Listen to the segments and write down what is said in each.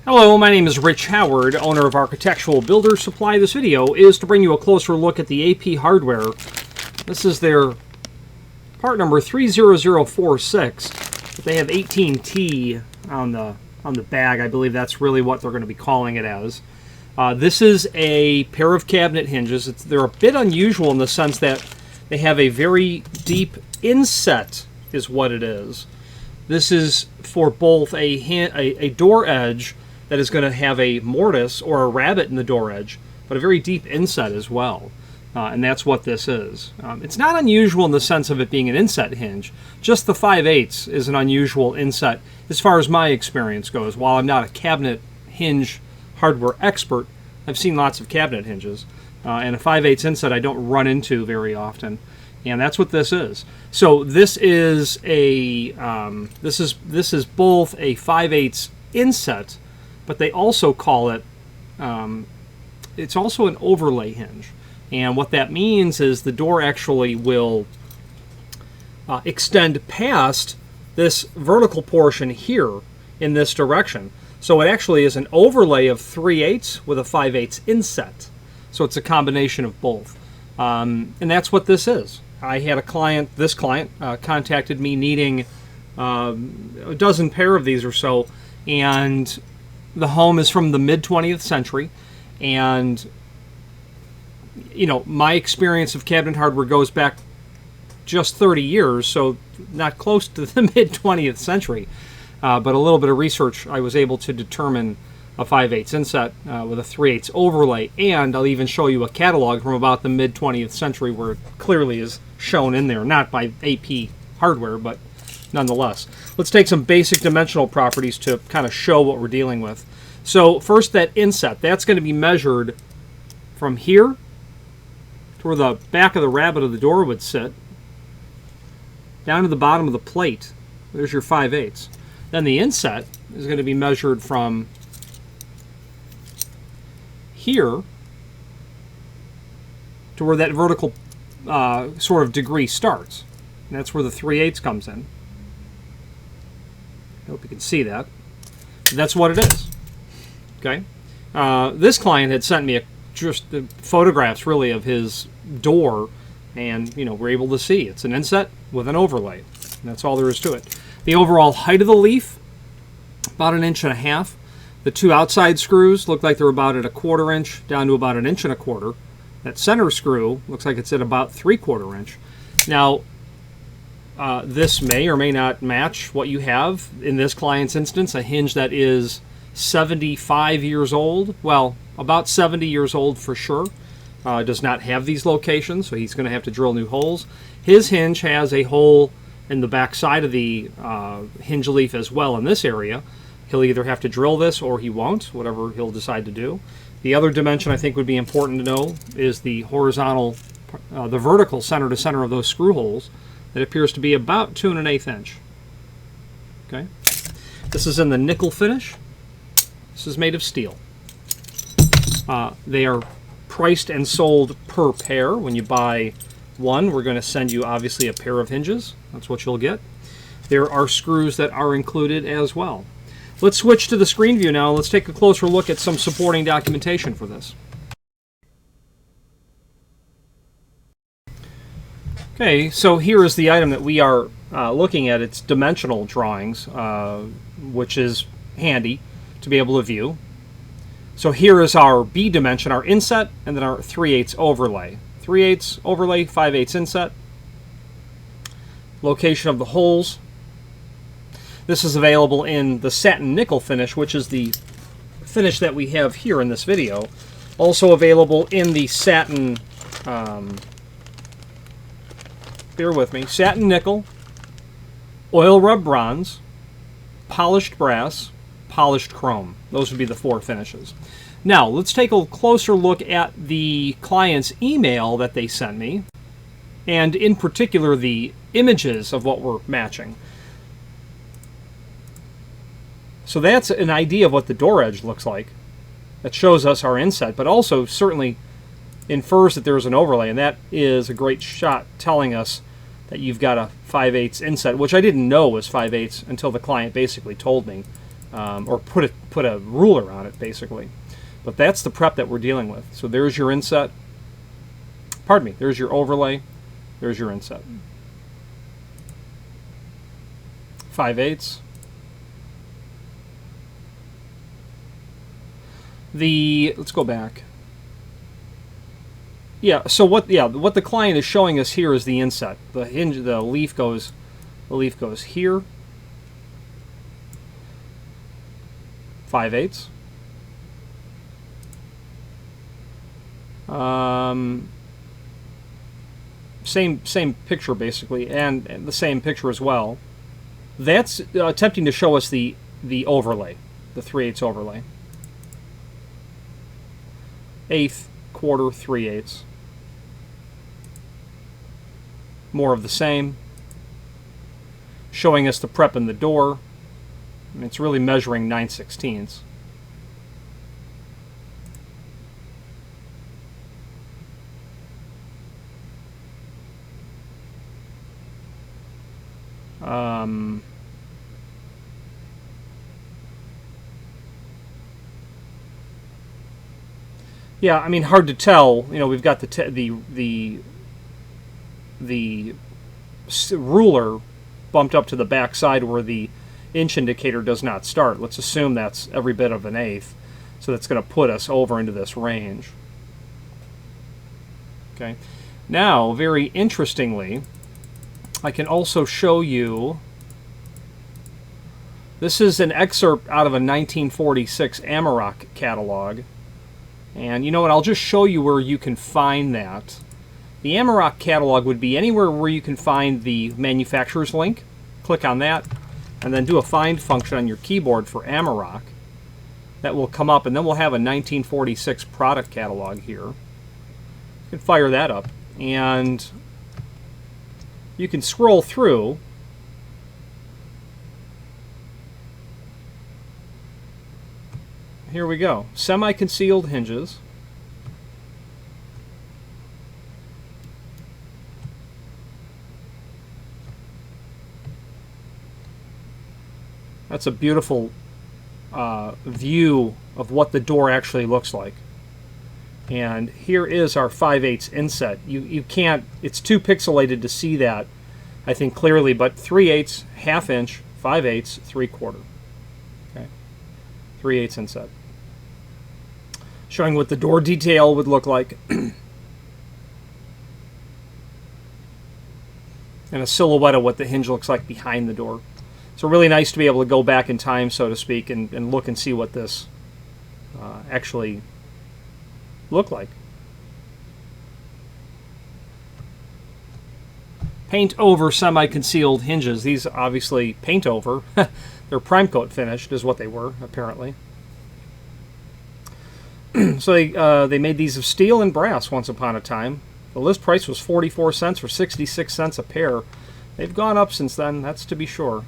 Hello, my name is Rich Howard, owner of Architectural Builder Supply. This video is to bring you a closer look at the AP hardware. This is their part number 30046. They have 18T on the bag. I believe that's really what they're going to be calling it as. This is a pair of cabinet hinges. They're a bit unusual in the sense that they have a very deep inset, is what it is. This is for both a door edge that is going to have a mortise or a rabbet in the door edge, but a very deep inset as well. And that's what this is. It's not unusual in the sense of it being an inset hinge. Just the 5/8 is an unusual inset as far as my experience goes. While I'm not a cabinet hinge hardware expert, I've seen lots of cabinet hinges. And a 5/8 inset I don't run into very often. And that's what this is. So this is a this is both a 5/8 inset, but they also call it it's also an overlay hinge. And what that means is the door actually will extend past this vertical portion here in this direction. So it actually is an overlay of 3/8 with a 5/8 inset. So it's a combination of both. And that's what this is. I had a client, this client contacted me needing a dozen pair of these or so, and the home is from the mid-20th century, and you know, my experience of cabinet hardware goes back just 30 years, so not close to the mid-20th century, but a little bit of research, I was able to determine a 5/8 inset with a 3/8 overlay, and I'll even show you a catalog from about the mid-20th century where it clearly is shown in there, not by AP hardware, but nonetheless. Let's take some basic dimensional properties to kind of show what we're dealing with. So first, that inset, that's going to be measured from here to where the back of the rabbet of the door would sit, down to the bottom of the plate. There's your 5/8. Then the inset is going to be measured from here to where that vertical sort of degree starts. And that's where the 3/8 comes in. I hope you can see that. But that's what it is. Okay. This client had sent me just photographs, really, of his door, and you know, we're able to see it's an inset with an overlay. And that's all there is to it. The overall height of the leaf, about 1.5 inches. The two outside screws look like they're about at 1/4 inch down to about 1.25 inches. That center screw looks like it's at about 3/4 inch. Now, this may or may not match what you have. In this client's instance, a hinge that is 75 years old. Well, about 70 years old for sure. Does not have these locations, so he's going to have to drill new holes. His hinge has a hole in the back side of the hinge leaf as well in this area. He'll either have to drill this or he won't, whatever he'll decide to do. The other dimension I think would be important to know is the horizontal, the vertical center to center of those screw holes. That appears to be about 2 1/8 inch. Okay. This is in the nickel finish. This is made of steel. They are priced and sold per pair. When you buy one, we're going to send you obviously a pair of hinges. That's what you'll get. There are screws that are included as well. Let's switch to the screen view now. Let's take a closer look at some supporting documentation for this. Okay, so here is the item that we are looking at. It's dimensional drawings, which is handy to be able to view. So here is our B dimension, our inset, and then our 3/8 overlay. 3/8 overlay, 5/8 inset. Location of the holes. This is available in the Satin Nickel finish, which is the finish that we have here in this video. Also available in the Satin, bear with me, Satin Nickel, Oil Rub Bronze, Polished Brass, Polished Chrome. Those would be the 4 finishes. Now, let's take a closer look at the client's email that they sent me, and in particular the images of what we're matching. So that's an idea of what the door edge looks like. That shows us our inset, but also certainly infers that there's an overlay, and that is a great shot telling us that you've got a 5/8 inset, which I didn't know was 5/8 until the client basically told me. or put a ruler on it, basically. But that's the prep that we're dealing with. So there's your inset. Pardon me, there's your overlay. There's your inset. 5/8. Let's go back. Yeah, so what the client is showing us here is the inset. The hinge, the leaf goes here. 5/8. Same picture basically, and the same picture as well. That's attempting to show us the overlay, the 3/8 overlay. 1/8, quarter, 3/8. More of the same. Showing us the prep in the door. I mean, it's really measuring 9/16. Yeah, I mean, hard to tell. You know, we've got the ruler bumped up to the back side where the inch indicator does not start. Let's assume that's every bit of 1/8. So that's going to put us over into this range. Okay. Now, very interestingly, I can also show you, this is an excerpt out of a 1946 Amarok catalog. And you know what, I'll just show you where you can find that. The Amarok catalog would be anywhere where you can find the manufacturer's link. Click on that, and then do a find function on your keyboard for Amarok. That will come up, and then we'll have a 1946 product catalog here. You can fire that up, and you can scroll through. Here we go. Semi-concealed hinges. That's a beautiful view of what the door actually looks like. And here is our 5/8 inset. You can't, it's too pixelated to see that, I think, clearly, but 3/8, 1/2 inch, 5/8, 3/4. Okay. 3/8 inset. Showing what the door detail would look like. And a silhouette of what the hinge looks like behind the door. So really nice to be able to go back in time, so to speak, and look and see what this actually looked like. Paint over semi-concealed hinges. These obviously paint over. They're prime coat finished is what they were, apparently. So they made these of steel and brass once upon a time. The list price was 44 cents or 66 cents a pair. They've gone up since then, that's to be sure.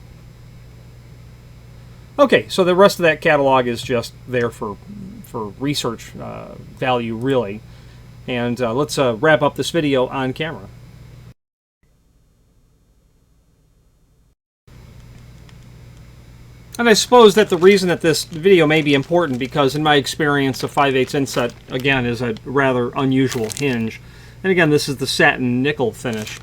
Okay, so the rest of that catalog is just there for research value, really. And let's wrap up this video on camera. And I suppose that the reason that this video may be important, because in my experience, the 5/8 inset, again, is a rather unusual hinge. And again, this is the satin nickel finish.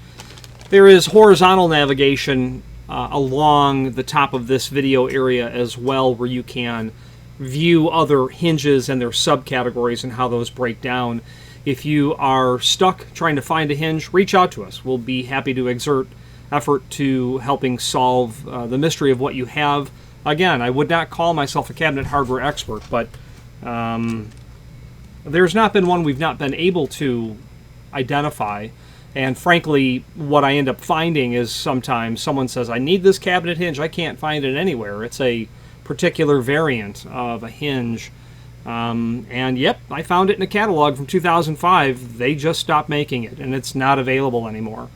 There is horizontal navigation along the top of this video area as well, where you can view other hinges and their subcategories and how those break down. If you are stuck trying to find a hinge, reach out to us. We'll be happy to exert effort to helping solve the mystery of what you have. Again, I would not call myself a cabinet hardware expert, but there's not been one we've not been able to identify. And frankly, what I end up finding is sometimes someone says, I need this cabinet hinge. I can't find it anywhere. It's a particular variant of a hinge. And yep, I found it in a catalog from 2005. They just stopped making it, and it's not available anymore.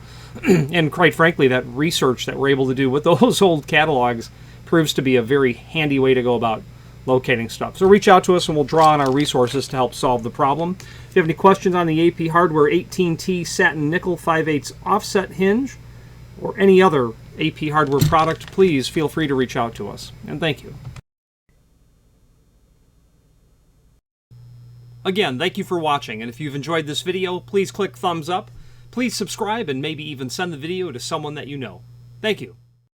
And quite frankly, that research that we're able to do with those old catalogs proves to be a very handy way to go about locating stuff. So reach out to us and we'll draw on our resources to help solve the problem. If you have any questions on the AP Hardware 18T Satin Nickel 5/8 offset hinge or any other AP Hardware product, please feel free to reach out to us. And thank you. Again, thank you for watching, and if you've enjoyed this video, please click thumbs up, please subscribe, and maybe even send the video to someone that you know. Thank you.